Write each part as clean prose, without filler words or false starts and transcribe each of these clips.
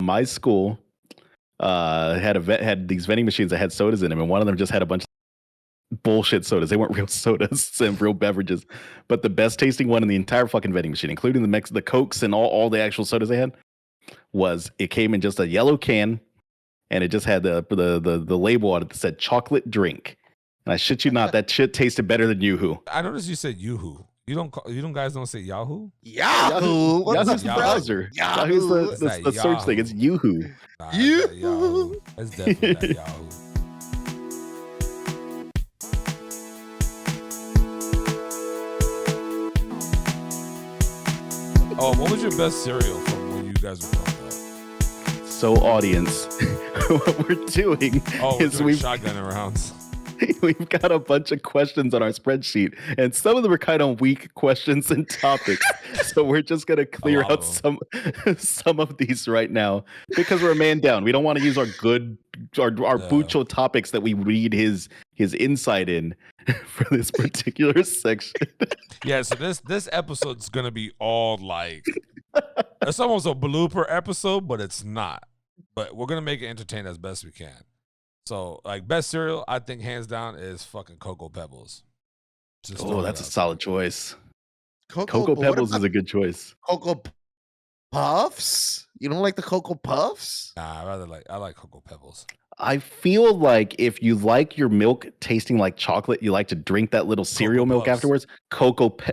my school had these vending machines that had sodas in them, and one of them just had a bunch of bullshit sodas. They weren't real sodas and real beverages, but the best tasting one in the entire fucking vending machine, including the Cokes and all the actual sodas they had, was it came in just a yellow can, and it just had the label on it that said chocolate drink. And I shit you not, that shit tasted better than Yoo-hoo. I noticed you said Yoo-hoo. You guys don't say Yahoo? Yahoo. Yahoo's the browser. Yahoo's the search thing. It's Yoo-hoo. Nah, Yoo-hoo. It's definitely not Yahoo. Oh, what was your best cereal from when you guys were growing up? So, audience, what we're doing is we've shotgun rounds. We've got a bunch of questions on our spreadsheet, and some of them are kind of weak questions and topics. So we're just gonna clear out some of these right now because we're a man down. We don't want to use our Bucho topics that we read his insight in for this particular section. Yeah, so this episode's gonna be all like it's almost a blooper episode, but it's not. But we're gonna make it entertaining as best we can. So, like, best cereal, I think hands down is fucking Cocoa Pebbles. That's a solid choice. Cocoa Pebbles is a good choice. Cocoa Puffs? You don't like the Cocoa Puffs? Nah, I like Cocoa Pebbles. I feel like if you like your milk tasting like chocolate, you like to drink that little cereal milk afterwards.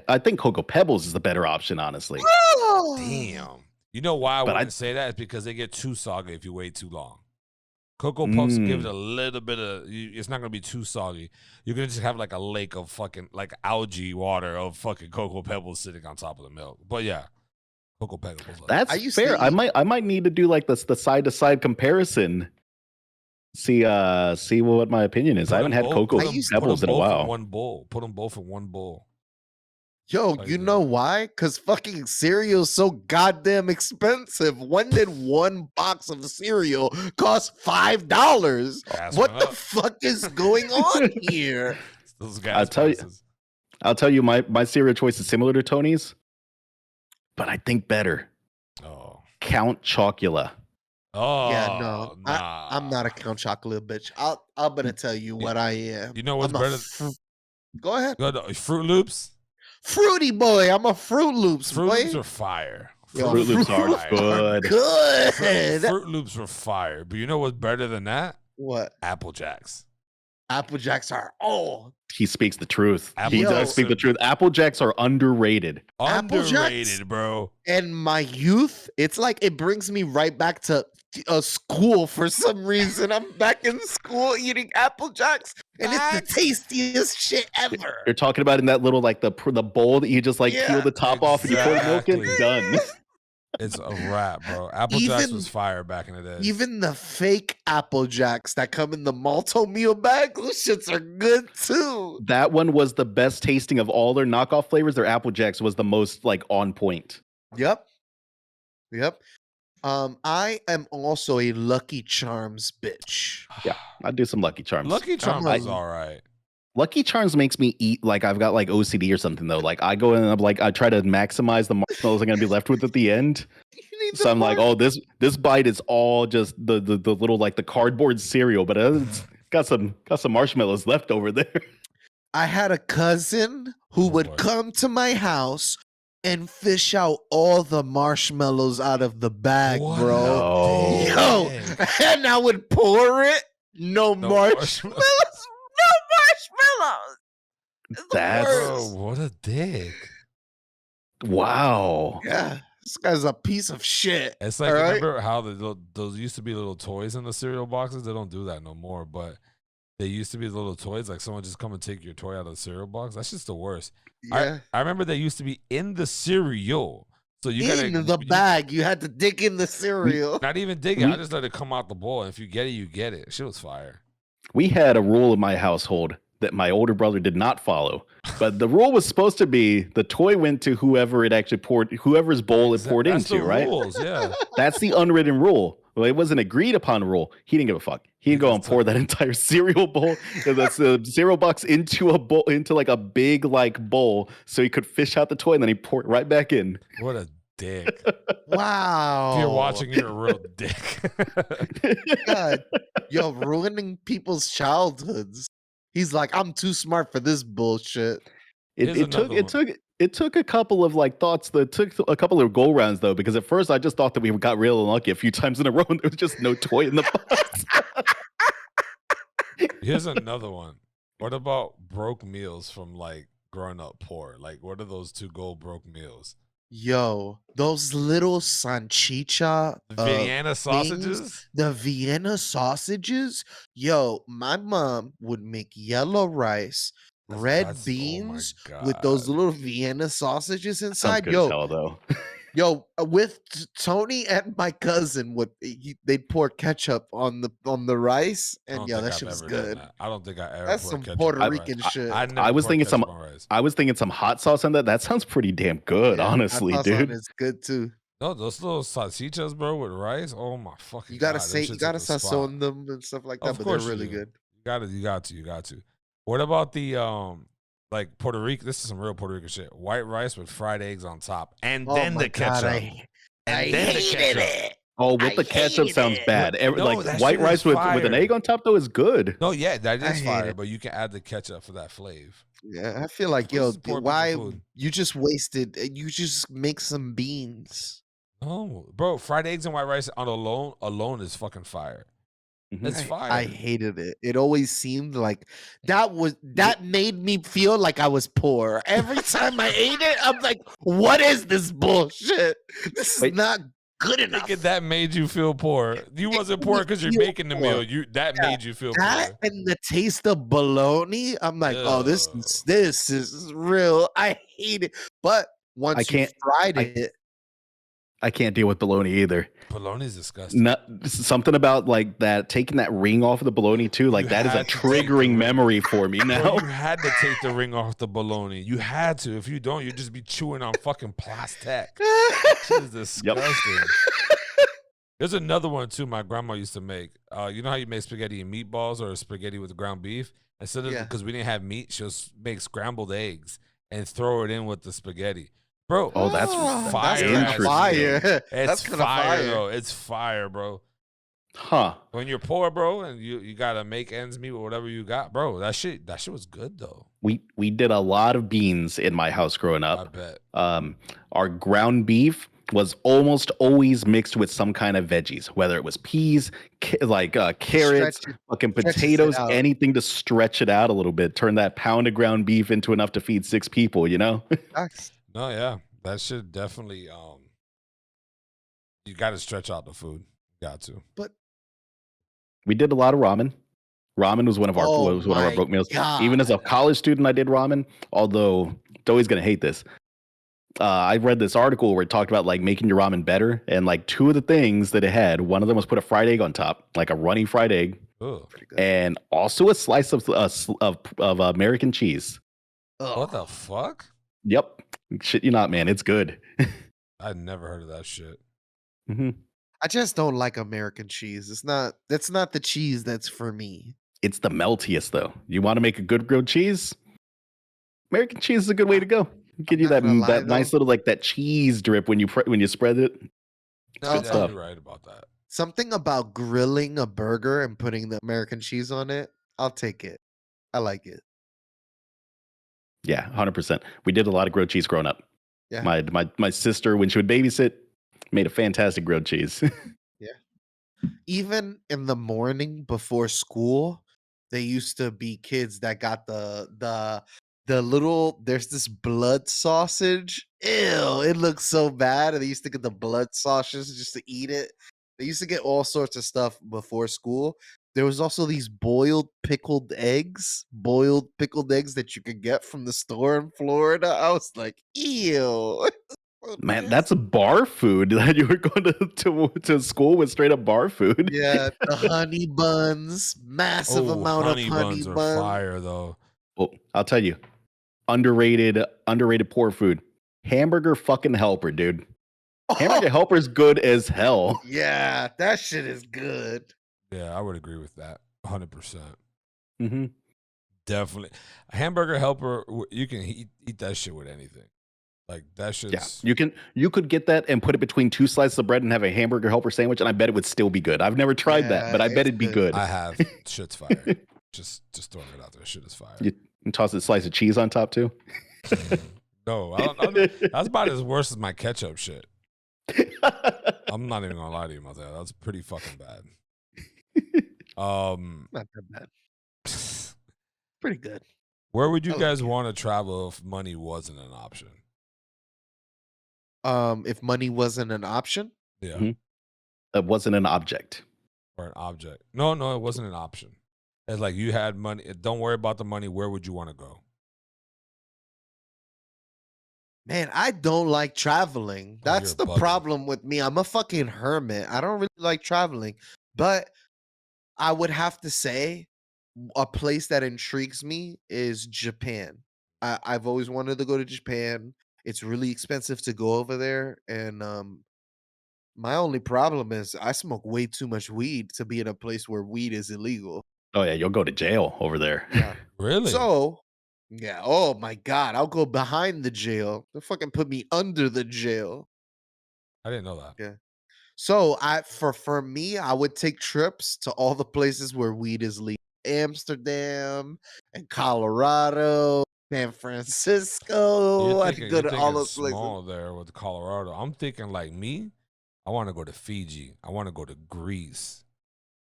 I think Cocoa Pebbles is the better option, honestly. Oh. Damn. You know why I wouldn't say that? It's because they get too soggy if you wait too long. Cocoa Puffs give it a little bit of, it's not going to be too soggy. You're going to just have like a lake of fucking, like algae water of fucking Cocoa Pebbles sitting on top of the milk. But yeah, Cocoa Pebbles. That's fair. I might need to do like the side-to-side comparison. See what my opinion is. I haven't had Cocoa Pebbles in a while. Put them both in one bowl. Yo, you know why? Because fucking cereal's so goddamn expensive. When did one box of cereal cost $5? What the fuck is going on here? I'll tell you my cereal choice is similar to Tony's, but I think better. Oh. Count Chocula. Oh yeah, no. Nah. I'm not a Count Chocula bitch. I'm gonna tell you what I am. You know what's better? Go ahead. Fruit Loops. Fruity boy, I'm a Fruit Loops boy. Fruit Loops are fire. Fruit Loops are good. Fruit Loops are fire. But you know what's better than that? What? Apple Jacks. Apple Jacks are He speaks the truth. He does speak the truth. Apple Jacks are underrated. Underrated, bro. In my youth, it's like it brings me right back to school for some reason. I'm back in school eating Apple Jacks, and it's the tastiest shit ever. You're talking about in that little like the bowl that you just like peel the top off and you pour the milk in. Done. It's a wrap, bro. Apple Jacks was fire back in the day. Even the fake Apple Jacks that come in the Malto meal bag, those shits are good too. That one was the best tasting of all their knockoff flavors. Their Apple Jacks was the most like on point. Yep. I am also a Lucky Charms bitch. Yeah, I do some Lucky Charms. Lucky Charms is all right. Lucky Charms makes me eat like I've got like OCD or something though. Like I go in and I'm like I try to maximize the marshmallows I'm gonna be left with at the end. So I'm like, oh, this bite is all just the little like the cardboard cereal, but it's got some marshmallows left over there. I had a cousin who would come to my house and fish out all the marshmallows out of the bag, bro. Yo, and I would pour it. No marshmallows. That's what a dick. Wow. Yeah, this guy's a piece of shit. It's like, remember how those used to be little toys in the cereal boxes? They don't do that no more, but they used to be little toys. Like someone just come and take your toy out of the cereal box. That's just the worst. Yeah. I remember they used to be in the cereal. So you got in the bag. You had to dig in the cereal. Not even dig it. I just let it come out the bowl. If you get it, you get it. Shit was fire. We had a rule in my household that my older brother did not follow. But the rule was supposed to be the toy went to whoever it actually poured, whoever's bowl it poured into, right? Rules, yeah. That's the unwritten rule. Well, it wasn't agreed upon rule. He didn't give a fuck. He'd go and pour that entire cereal bowl, that's the cereal box into a bowl, into like a big like bowl, so he could fish out the toy, and then he poured it right back in. What a dick. Wow. If you're watching, you're a real dick. God, yo, ruining people's childhoods. He's like, I'm too smart for this bullshit. It took a couple of like thoughts. That took a couple of go rounds though, because at first I just thought that we got real unlucky a few times in a row, and there was just no toy in the box. Here's another one. What about broke meals from like growing up poor? Like, what are those two gold broke meals? Yo, those little sanchicha Vienna sausages? the Vienna sausages. Yo, my mom would make yellow rice, red beans with those little Vienna sausages Sounds inside. good as hell, though. Yo, with Tony and my cousin they'd pour ketchup on the rice, and yo, that shit was good. I don't think I ever. That's some Puerto Rican shit. I was thinking some hot sauce in that. That sounds pretty damn good, honestly, hot dude. It's good too. No, those little salsichas, bro, with rice. Oh my fucking! You gotta sazon them and stuff like that, but they're really good. You got to. What about the like Puerto Rico? This is some real Puerto Rican shit. White rice with fried eggs on top, and then the ketchup. I hated it. Oh, with the ketchup sounds bad. Like white rice with an egg on top though is good. No, yeah, that is fire, but you can add the ketchup for that flavor. Yeah, I feel like why you just wasted? You just make some beans. Oh, bro, fried eggs and white rice on alone is fucking fire. It's fire. I hated it. It always seemed like that made me feel like I was poor. Every time I ate it, I'm like, what is this bullshit? This is not good enough. That made you feel poor. You wasn't poor because you're making the meal. Made you feel poor. And the taste of bologna, I'm like, oh, this is real. I hate it. But once you fried it, I can't deal with bologna either. Bologna is disgusting. Something about like that, taking that ring off of the bologna too. Like that is a triggering memory for me now. Bro, you had to take the ring off the bologna. You had to. If you don't, you'd just be chewing on fucking plastic. This is disgusting. Yep. There's another one too. My grandma used to make. You know how you make spaghetti and meatballs or spaghetti with ground beef? Instead of because we didn't have meat, she'll make scrambled eggs and throw it in with the spaghetti. Bro, that's fire. That's fire. It's fire, bro. It's fire, bro. Huh. When you're poor, bro, and you gotta make ends meet with whatever you got, bro. That shit was good though. We did a lot of beans in my house growing up. I bet. Our ground beef was almost always mixed with some kind of veggies, whether it was peas, carrots, fucking potatoes, anything to stretch it out a little bit, turn that pound of ground beef into enough to feed 6 people, you know? No, yeah, that should definitely. You got to stretch out the food. Got to. But we did a lot of ramen. Ramen was one of our broke meals. God. Even as a college student, I did ramen. Although Joey's gonna hate this. I read this article where it talked about like making your ramen better, and like 2 of the things that it had, one of them was put a fried egg on top, like a runny fried egg, and also a slice of American cheese. What the fuck? Yep. Shit you not, man. It's good. I'd never heard of that shit. Mm-hmm. I just don't like American cheese. That's not the cheese that's for me. It's the meltiest though. You want to make a good grilled cheese? American cheese is a good way to go. Give you that nice little like that cheese drip when you spread it. No, you're right about that. Something about grilling a burger and putting the American cheese on it. I'll take it. I like it. Yeah, 100%. We did a lot of grilled cheese growing up. Yeah. My sister, when she would babysit, made a fantastic grilled cheese. Yeah. Even in the morning before school, there used to be kids that got the little, there's this blood sausage. Ew, it looks so bad. And they used to get the blood sausages just to eat it. They used to get all sorts of stuff before school. There was also these boiled pickled eggs that you could get from the store in Florida. I was like, ew. Man, that's bar food. That you were going to school with straight up bar food. Yeah, the honey buns, massive amount of honey buns. Are fire though. Well, I'll tell you, underrated poor food. Hamburger fucking Helper, dude. Hamburger Helper's good as hell. Yeah, that shit is good. Yeah, I would agree with that 100%. Mm-hmm. Definitely. A hamburger Helper, you can eat that shit with anything. Like that shit's you could get that and put it between 2 slices of bread and have a hamburger helper sandwich, and I bet it would still be good. I've never tried that, but I bet it'd be good. I have. Shit's fire. just throwing it out there. Shit is fire. You toss a slice of cheese on top too. No, I don't, that's about as worse as my ketchup shit. I'm not even gonna lie to you about that. That's pretty fucking bad. Not that bad. Pretty good. Where would you guys want to travel if money wasn't an option? If money wasn't an option? Yeah. Mm-hmm. It wasn't an object. Or an object. No, it wasn't an option. It's like you had money. Don't worry about the money. Where would you want to go? Man, I don't like traveling. That's the problem with me. I'm a fucking hermit. I don't really like traveling. But I would have to say a place that intrigues me is Japan. I've always wanted to go to Japan. It's really expensive to go over there. And my only problem is I smoke way too much weed to be in a place where weed is illegal. Oh, yeah. You'll go to jail over there. Yeah. Really? So, yeah. Oh, my God. I'll go behind the jail. They'll fucking put me under the jail. I didn't know that. Yeah. So, for me, I would take trips to all the places where weed is legal. Amsterdam and Colorado, San Francisco. I could go to all those places. Small there with Colorado. I'm thinking like me. I want to go to Fiji. I want to go to Greece.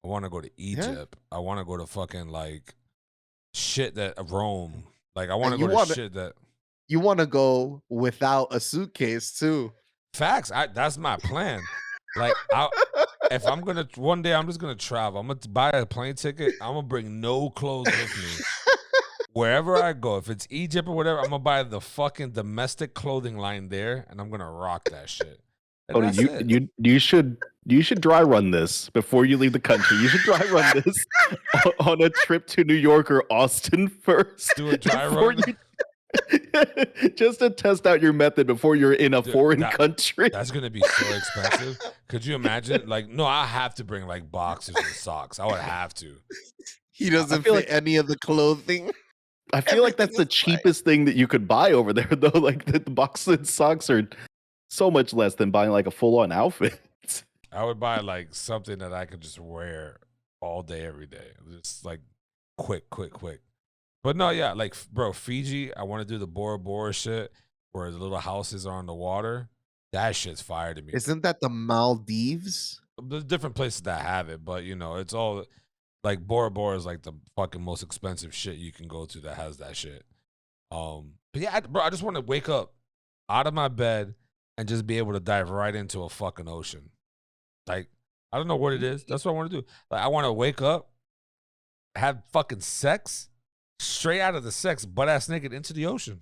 I want to go to Egypt. I want to go to fucking like shit that Rome. Like I want to go to shit that. You want to go without a suitcase too. Facts. That's my plan. Like if I'm gonna one day, I'm just gonna travel. I'm gonna buy a plane ticket. I'm gonna bring no clothes with me. Wherever I go, if it's Egypt or whatever, I'm gonna buy the fucking domestic clothing line there, and I'm gonna rock that shit. Oh, you should dry run this before you leave the country. You should dry run this on a trip to New York or Austin first. Do a dry run. Just to test out your method before you're in a foreign country. That's gonna be so expensive. Could you imagine? Like, no, I have to bring like boxers and socks. I would have to. He doesn't fit any of the clothing. I feel like that's the cheapest thing that you could buy over there, though. Like the boxers and socks are so much less than buying like a full-on outfit. I would buy like something that I could just wear all day, every day. Just like quick. But no, yeah, like bro, Fiji. I want to do the Bora Bora shit where the little houses are on the water. That shit's fire to me. Isn't that the Maldives? There's different places that have it, but you know, it's all like Bora Bora is like the fucking most expensive shit you can go to that has that shit. But yeah, bro, I just want to wake up out of my bed and just be able to dive right into a fucking ocean. Like, I don't know what it is. That's what I want to do. Like, I want to wake up, have fucking sex, straight out of the sex, butt ass naked into the ocean.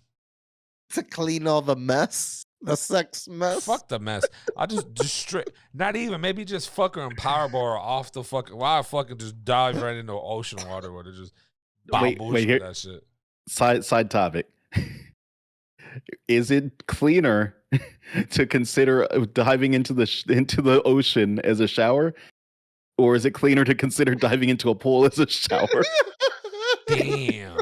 To clean all the mess, the sex mess. Fuck the mess. I just straight, not even, maybe just fucking power bar off the fucking, why I fucking just dive right into ocean water where they just wait here. That shit. Side topic. Is it cleaner to consider diving into the ocean as a shower, or is it cleaner to consider diving into a pool as a shower? Damn.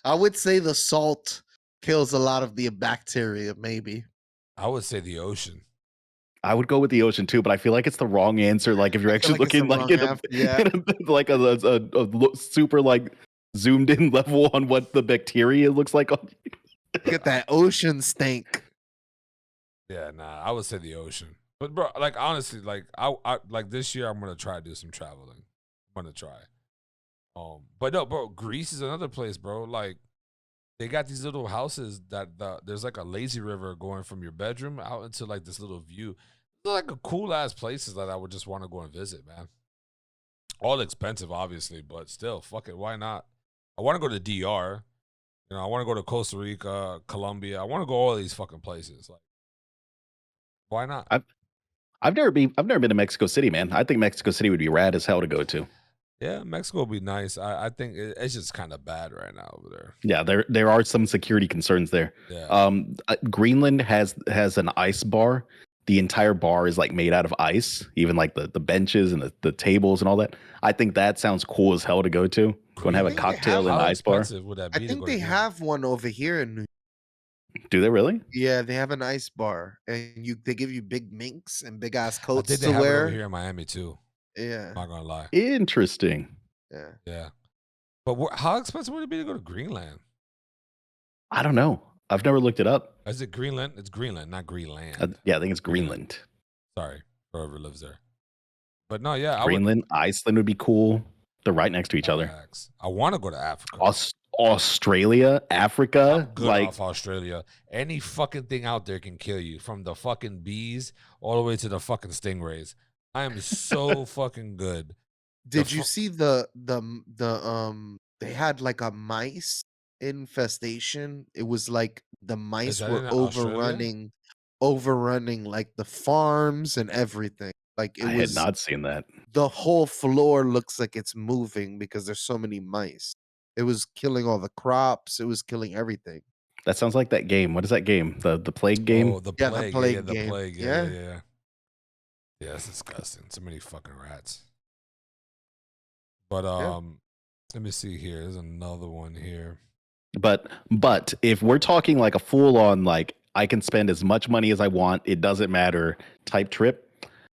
I would say the salt kills a lot of the bacteria, maybe. I would say the ocean. I would go with the ocean too, but I feel like it's the wrong answer. Like if you're actually looking like in a super like zoomed in level on what the bacteria looks like on you. Get that ocean stank. Yeah, nah, I would say the ocean. But bro, like honestly, like I like this year I'm gonna try to do some traveling. I'm gonna try. But no, bro, Greece is another place, bro. Like they got these little houses that there's like a lazy river going from your bedroom out into like this little view. They're like a cool ass places that I would just want to go and visit, man. All expensive, obviously, but still, fuck it, why not? I want to go to DR. You know, I want to go to Costa Rica, Colombia. I want to go all these fucking places. Like, why not? I've never been to Mexico City, man. I think Mexico City would be rad as hell to go to. Yeah, Mexico would be nice. I think it's just kind of bad right now over there. Yeah, there are some security concerns there. Yeah. Greenland has an ice bar. The entire bar is like made out of ice, even like the benches and the tables and all that. I think that sounds cool as hell to go to. Go and have a cocktail in the ice bar. Would that I be think they have one over here in New York. Do they really? Yeah, they have an ice bar, and they give you big minks and big ass I coats think they to have it over wear. here in Miami too. Yeah, Not gonna lie. Interesting. yeah. Yeah. But how expensive would it be to go to Greenland? I don't know. I've never looked it up. Is it Greenland? It's Greenland, not Greenland. Yeah, I think it's Greenland. Sorry, whoever lives there. But no, yeah, I Greenland, Iceland would be cool. They're right next to each other. I want to go to Africa. Australia, Africa, I'm good off Australia. Any fucking thing out there can kill you, from the fucking bees all the way to the fucking stingrays. I am so fucking good. Did you see the they had like a mice infestation? It was like the mice were overrunning like the farms and everything. Like it I was had not seen that. the whole floor looks like it's moving because there's so many mice. It was killing all the crops, it was killing everything. That sounds like that game. What is that game? The plague game? Oh, the Yeah, plague. the plague Yeah, the game. plague. Yeah. Yeah. Yeah, it's disgusting. So many fucking rats. But let me see here. There's another one here. But if we're talking like a full on like I can spend as much money as I want, it doesn't matter type trip,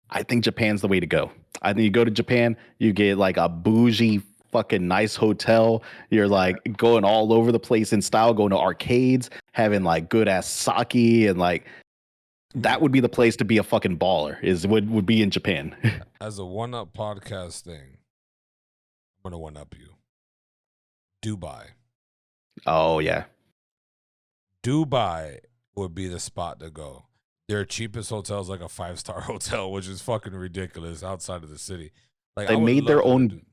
I think Japan's the way to go. I think you go to Japan, you get like a bougie fucking nice hotel. You're like going all over the place in style, going to arcades, having like good ass sake, and like that would be the place to be a fucking baller. Would be in Japan. As a one-up podcast thing, I'm gonna one-up you. Dubai. Oh yeah. Dubai would be the spot to go. Their cheapest hotel is like a 5-star hotel, which is fucking ridiculous outside of the city. Like they made their own.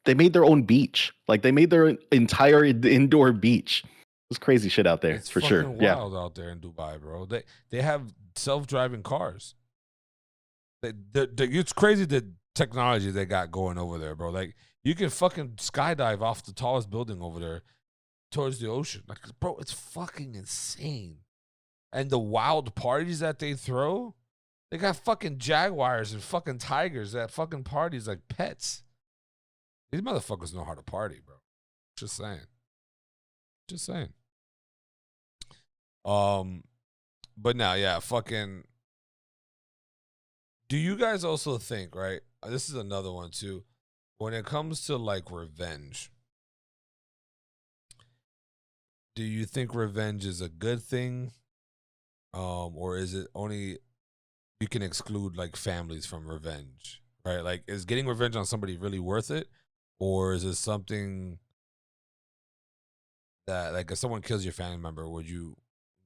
They made their own beach. Like they made their entire indoor beach. There's crazy shit out there. It's for sure. Wild out there in Dubai, bro. They have self-driving cars. It's crazy the technology they got going over there, bro. Like you can fucking skydive off the tallest building over there towards the ocean. Like, bro, it's fucking insane. And the wild parties that they throw, they got fucking jaguars and fucking tigers at fucking parties like pets. These motherfuckers know how to party, bro. Just saying. Just saying. But now, yeah, fucking. Do you guys also think, right? This is another one too. When it comes to like revenge, do you think revenge is a good thing? Or is it only you can exclude like families from revenge, right? Like, is getting revenge on somebody really worth it? Or is it something that, like, if someone kills your family member, would you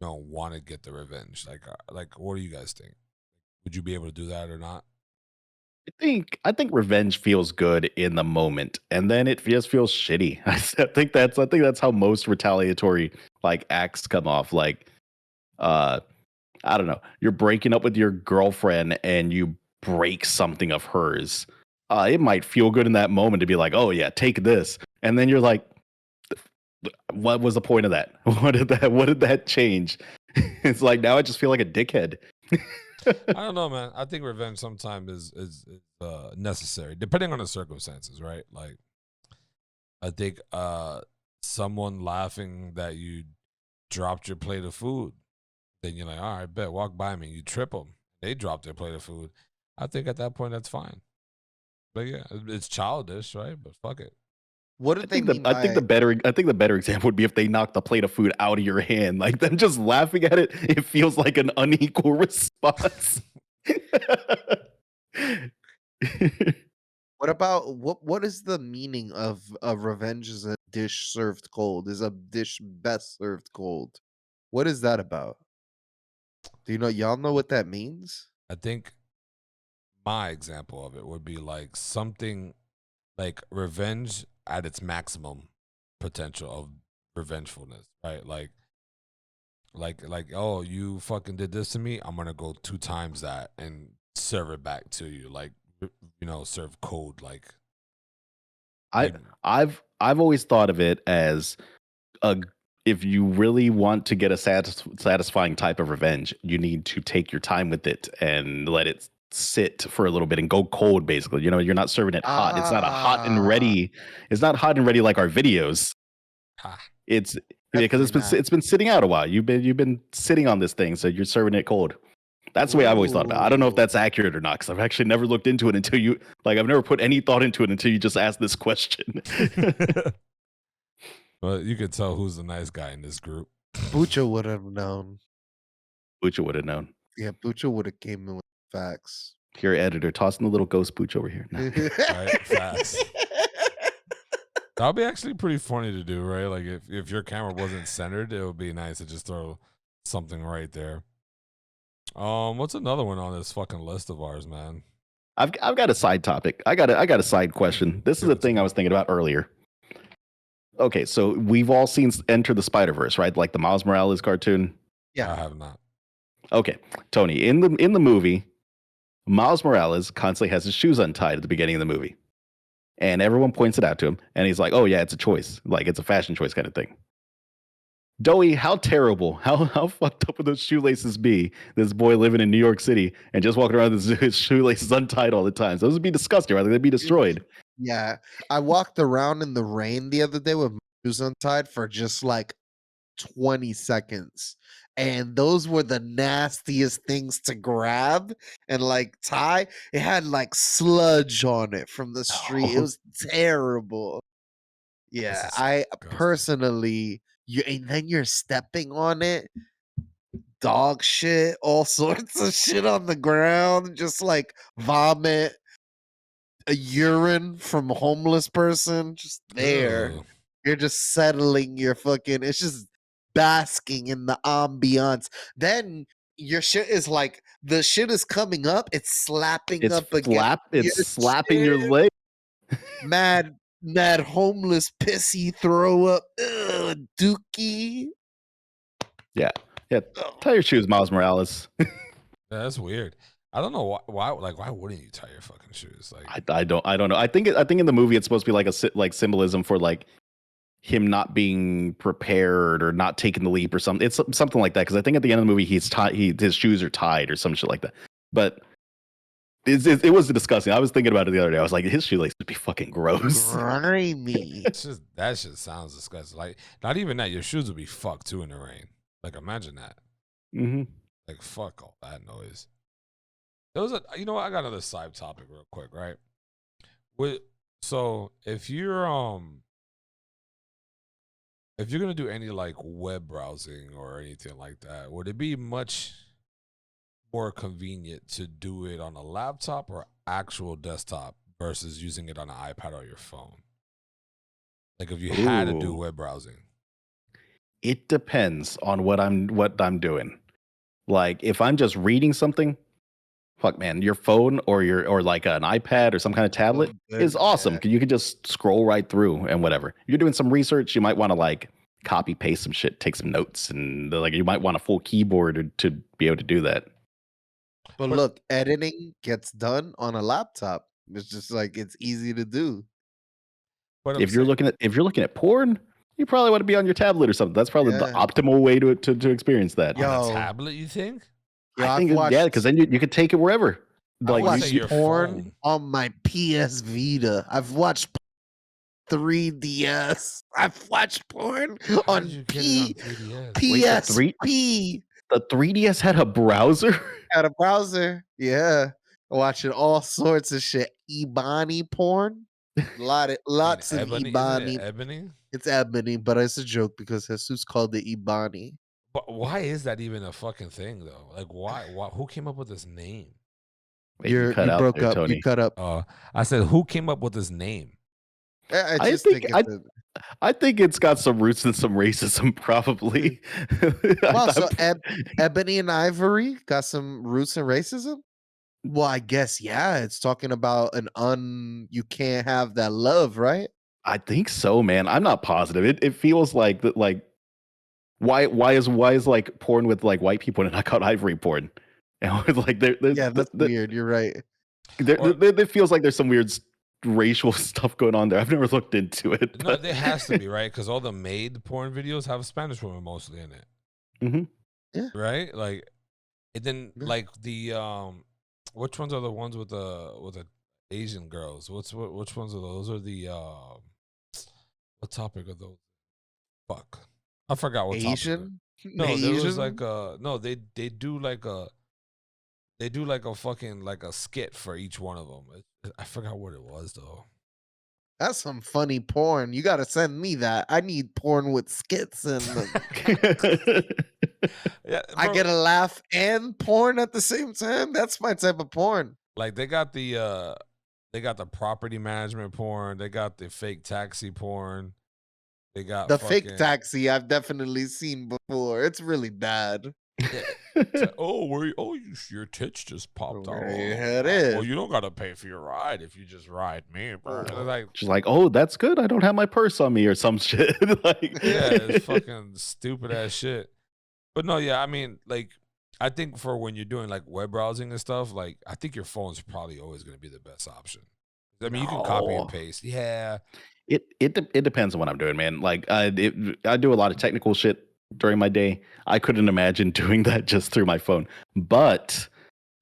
want to get the revenge? Like, what do you guys think? Would you be able to do that or not? I think revenge feels good in the moment, and then it just feels shitty. I think that's how most retaliatory like acts come off. Like, I don't know. You're breaking up with your girlfriend and you break something of hers. It might feel good in that moment to be like, "Oh yeah, take this," and then you're like, "What was the point of that? What did that change?" It's like now I just feel like a dickhead. I don't know, man. I think revenge sometimes is necessary, depending on the circumstances, right? Like, I think someone laughing that you dropped your plate of food, then you're like, all right, bet, walk by me. You trip them. They drop their plate of food. I think at that point, that's fine. But yeah, it's childish, right? But fuck it. What did they mean by... I think the better example would be if they knock the plate of food out of your hand. Like them just laughing at it, it feels like an unequal response. What is the meaning of revenge is a dish served cold? Is a dish best served cold? What is that about? Do y'all know what that means? I think my example of it would be like something like revenge at its maximum potential of revengefulness, right? Like, oh, you fucking did this to me, I'm gonna go 2 times that and serve it back to you. Like, serve cold. Like, I've always thought of it as if you really want to get a satisfying type of revenge, you need to take your time with it and let it sit for a little bit and go cold. Basically, you're not serving it hot. It's not a hot and ready. It's not hot and ready like our videos. It's because it's been sitting out a while. You've been sitting on this thing, so you're serving it cold. That's the way I've always thought about it. I don't know if that's accurate or not, because I've actually never looked into it until you, like, I've never put any thought into it until you just asked this question. Well, you could tell who's the nice guy in this group. Bucha would have known. Bucha would have known. Yeah, Bucha would have came in with facts. Here, editor, tossing the little ghost Bucha over here. No. Right, facts. That'd be actually pretty funny to do, right? Like if your camera wasn't centered, it would be nice to just throw something right there. What's another one on this fucking list of ours, man? I've got a side topic. I got a side question. This is a thing I was thinking about earlier. Okay, so we've all seen Enter the Spider-Verse, right? Like the Miles Morales cartoon. Yeah, I have not. Okay, Tony, in the movie, Miles Morales constantly has his shoes untied at the beginning of the movie, and everyone points it out to him, and he's like, "Oh yeah, it's a choice, like it's a fashion choice kind of thing." Doey, how terrible, how fucked up would those shoelaces be? This boy living in New York City and just walking around with his shoelaces untied all the time. Those would be disgusting, right? They'd be destroyed. Yeah, I walked around in the rain the other day with my shoes untied for just like 20 seconds. And those were the nastiest things to grab and like tie. It had like sludge on it from the street. It was terrible. Yeah, I personally, and then you're stepping on it, dog shit, all sorts of shit on the ground, just like vomit, a urine from a homeless person, just there. Ew. You're just settling your fucking, it's just basking in the ambiance. Then your shit is like, the shit is coming up, it's slapping up against It's slapping your leg. mad homeless pissy throw up dookie. Yeah. Tie your shoes, Miles Morales. Yeah, that's weird. I don't know why. Like, why wouldn't you tie your fucking shoes? Like, I don't know. I think in the movie it's supposed to be like symbolism for like him not being prepared or not taking the leap or something. It's something like that, because I think at the end of the movie his shoes are tied or some shit like that. But it was disgusting. I was thinking about it the other day. I was like, his shoelaces would be fucking gross. Grimy. that shit sounds disgusting. Like, not even that, your shoes would be fucked too in the rain. Like, imagine that. Mm-hmm. Like, fuck all that noise. There was you know what? I got another side topic real quick, right? So if you're gonna do any like web browsing or anything like that, would it be much more convenient to do it on a laptop or actual desktop versus using it on an iPad or your phone? Like, if you had to do web browsing. It depends on what I'm doing. Like, if I'm just reading something, fuck man, your phone or like an iPad or some kind of tablet is awesome. Yeah. You can just scroll right through and whatever. If you're doing some research, you might want to like copy paste some shit, take some notes, and like you might want a full keyboard to be able to do that. But look, editing gets done on a laptop. It's just like, it's easy to do. But if you're looking at porn, you probably want to be on your tablet or something. That's probably the optimal way to experience that. On a tablet, you think? Yeah, I think because then you could take it wherever. Like, I watch porn on my PS Vita. I've watched 3DS. I've watched porn on PSP. The 3DS had a browser? Had a browser, yeah. Watching all sorts of shit. Ebony porn. Lots of Ebony. Ebony? It's Ebony, but it's a joke because Jesus called it Ebony. But why is that even a fucking thing, though? Like, why? Who came up with this name? Wait, you broke there, up. Tony. You cut up. I said, who came up with this name? I think it's got some roots in some racism, probably. Wow, so Ebony and Ivory got some roots in racism? Well, I guess, yeah. It's talking about you can't have that love, right? I think so, man. I'm not positive. It feels like that. Like, why is like porn with like white people and not called ivory porn? And it's like that's weird. You're right. It feels like there's some weird racial stuff going on there. I've never looked into it. No, there has to be, right? Because all the made porn videos have Spanish women mostly in it. Mm-hmm. Yeah. Right? Like, and then like the which ones are the ones with the Asian girls? Which ones are those? Those are the what topic are those? Fuck. I forgot what Asian. No, there Asian? was like they do like a fucking like a skit for each one of them. I forgot what it was though. That's some funny porn. You gotta send me that. I need porn with skits and Yeah, I get a laugh and porn at the same time. That's my type of porn. like they got the property management porn. They got the fake taxi porn. They got the fake taxi. I've definitely seen before. It's really bad. Your tits just popped out. It is. Well, you don't gotta pay for your ride if you just ride me, bro. Like, she's like, oh, that's good. I don't have my purse on me or some shit. Like, yeah, it's fucking stupid ass shit. But no, yeah, I mean, like, I think for when you're doing like web browsing and stuff, like, I think your phone's probably always gonna be the best option. I mean, you can copy and paste. Yeah, it depends on what I'm doing, man. Like, I do a lot of technical shit during my day. I couldn't imagine doing that just through my phone. But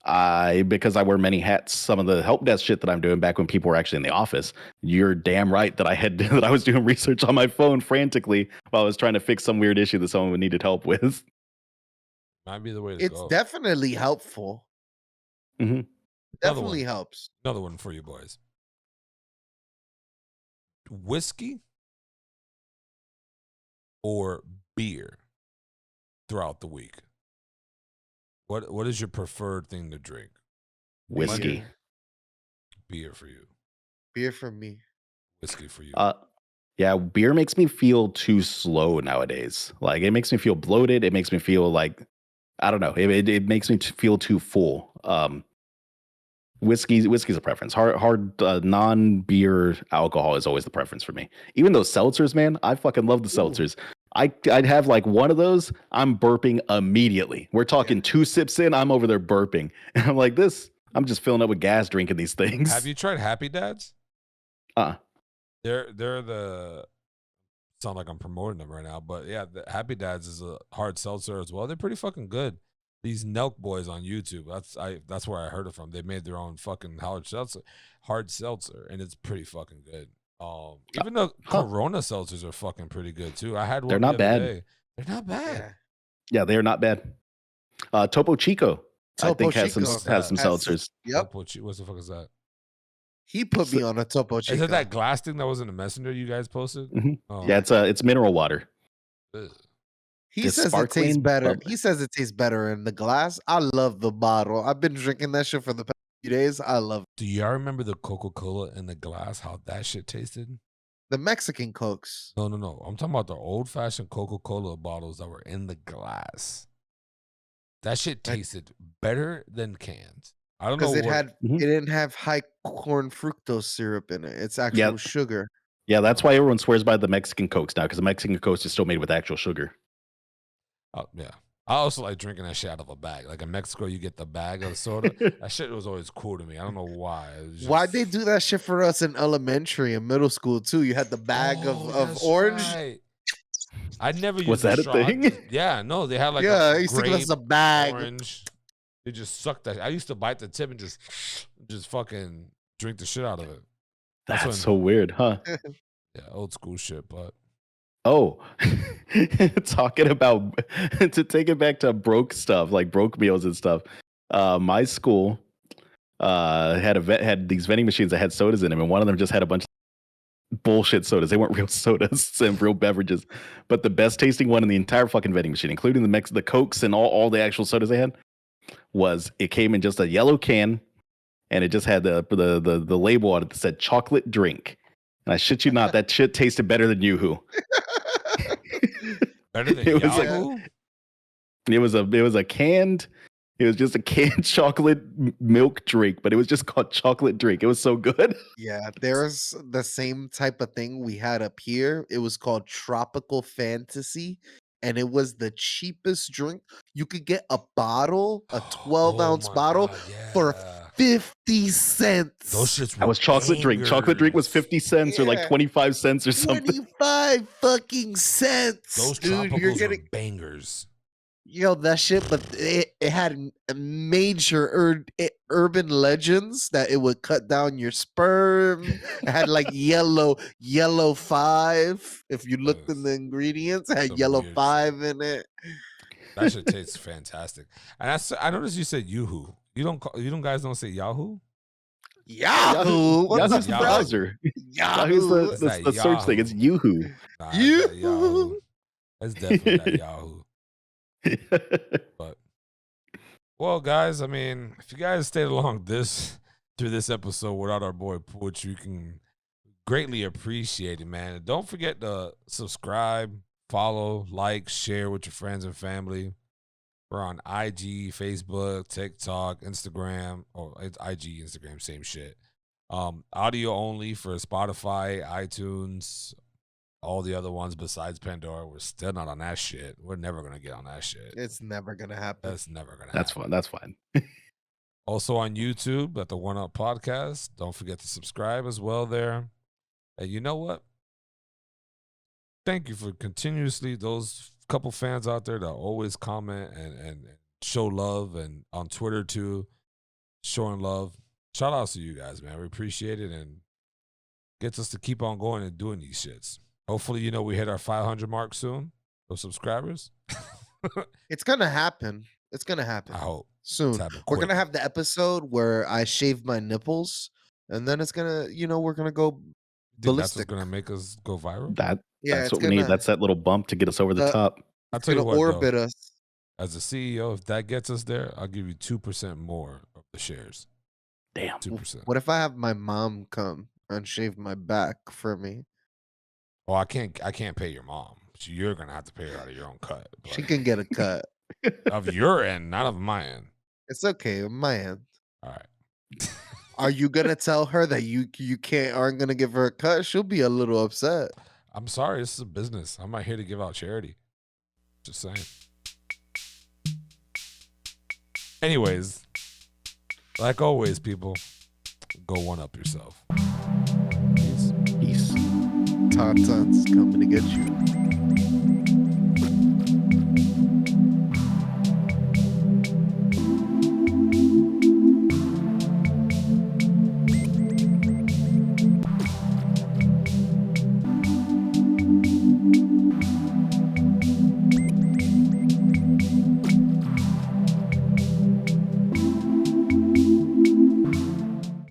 because I wear many hats, some of the help desk shit that I'm doing back when people were actually in the office, you're damn right that I was doing research on my phone frantically while I was trying to fix some weird issue that someone needed help with. might be the way to It's go. definitely helpful. Mm-hmm. Definitely helps. Another one for you boys. Whiskey or beer throughout the week? What is your preferred thing to drink? Whiskey. Beer for you. Beer for me. Whiskey for you. Yeah, beer makes me feel too slow nowadays. Like, it makes me feel bloated. It makes me feel like, I don't know. It makes me feel too full. Whiskey's a preference. Hard non-beer alcohol is always the preference for me. Even those seltzers, man, I fucking love the seltzers. I'd have like one of those, I'm burping immediately. We're talking 2 sips in, I'm over there burping. And I'm like, I'm just filling up with gas drinking these things. Have you tried Happy Dads? They're the, sound like I'm promoting them right now, but yeah, the Happy Dads is a hard seltzer as well. They're pretty fucking good. These Nelk boys on YouTube, that's where I heard it from. They made their own fucking hard seltzer, and it's pretty fucking good. Even the Corona seltzers are fucking pretty good too. I had one. They're not bad. They're not bad. Yeah, they're not bad. Topo Chico, I think has some seltzers. Yep. What the fuck is that? He put me on a Topo Chico. Is it that glass thing that was in the messenger you guys posted? Mm-hmm. Oh. Yeah, it's mineral water. He says it tastes better. He says it tastes better in the glass. I love the bottle. I've been drinking that shit for the past few days. I love it. Do y'all remember the Coca-Cola in the glass? How that shit tasted? The Mexican Cokes. No. I'm talking about the old-fashioned Coca-Cola bottles that were in the glass. That shit tasted better than cans. I don't know because it didn't have high corn fructose syrup in it. It's actual sugar. Yeah, that's why everyone swears by the Mexican Cokes now, because the Mexican Cokes is still made with actual sugar. Oh, yeah. I also like drinking that shit out of a bag. Like in Mexico, you get the bag of soda. That shit was always cool to me. I don't know why. Why'd they do that shit for us in elementary and middle school too? You had the bag of orange. Right. I never used Was that a thing? Yeah, no, they had like I used to give us a bag. Orange. They just sucked that. I used to bite the tip and just fucking drink the shit out of it. That's so weird, huh? Yeah, old school shit, but. Oh, talking about, to take it back to broke stuff, like broke meals and stuff. My school had these vending machines that had sodas in them, and one of them just had a bunch of bullshit sodas. They weren't real sodas and real beverages, but the best tasting one in the entire fucking vending machine, including the Cokes and all the actual sodas they had, it came in just a yellow can, and it just had the label on it that said chocolate drink. And I shit you not, that shit tasted better than Yoo-Hoo. Better than Yahoo? It was just a canned chocolate milk drink, but it was just called chocolate drink. It was so good. Yeah, there's the same type of thing we had up here. It was called Tropical Fantasy, and it was the cheapest drink. You could get a bottle, a 12-ounce bottle, for 50 cents. Those shits were that was chocolate drink. Chocolate drink was 50 cents or like 25 cents or something. 25 fucking cents. Those dude, tropicals are bangers. Yo, that shit, but it had a major urban legends that it would cut down your sperm. It had like yellow 5. If you looked in the ingredients, it had yellow 5 shit in it. That shit tastes fantastic. And I noticed you said Yahoo. You guys don't say Yahoo? Yahoo. Yahoo's the browser. Yahoo's the search thing. It's Yahoo. Nah, Yahoo. It's definitely not Yahoo. But well, guys, I mean, if you guys stayed along through this episode without our boy Pooch, you can greatly appreciate it, man. And don't forget to subscribe, follow, like, share with your friends and family. We're on IG, Facebook, TikTok, Instagram. Oh, it's IG, Instagram, same shit. Audio only for Spotify, iTunes, all the other ones besides Pandora. We're still not on that shit. We're never gonna get on that shit. It's never gonna happen. That's never gonna happen. That's fine. That's fine. Also on YouTube at the One Up Podcast. Don't forget to subscribe as well there. And you know what? Thank you for continuously those couple fans out there that always comment and show love, and on Twitter too, showing love. Shout out to you guys, man. We appreciate it, and gets us to keep on going and doing these shits. Hopefully, we hit our 500 mark soon of subscribers. It's gonna happen. It's gonna happen. I hope soon. We're gonna have the episode where I shave my nipples, and then it's gonna, we're gonna go ballistic. That's what's gonna make us go viral. That's what we need. That's that little bump to get us over the top. I'll tell you what, orbit us. As a CEO, if that gets us there, I'll give you 2% more of the shares. Damn. 2%. What if I have my mom come and shave my back for me? Well, I can't pay your mom. You're gonna have to pay her out of your own cut. She can get a cut of your end, not of my end. It's okay, on my end. All right. Are you gonna tell her that you aren't gonna give her a cut? She'll be a little upset. I'm sorry, this is a business. I'm not here to give out charity. Just saying. Anyways, like always, people, go one up yourself. Peace. Tauntauns coming to get you.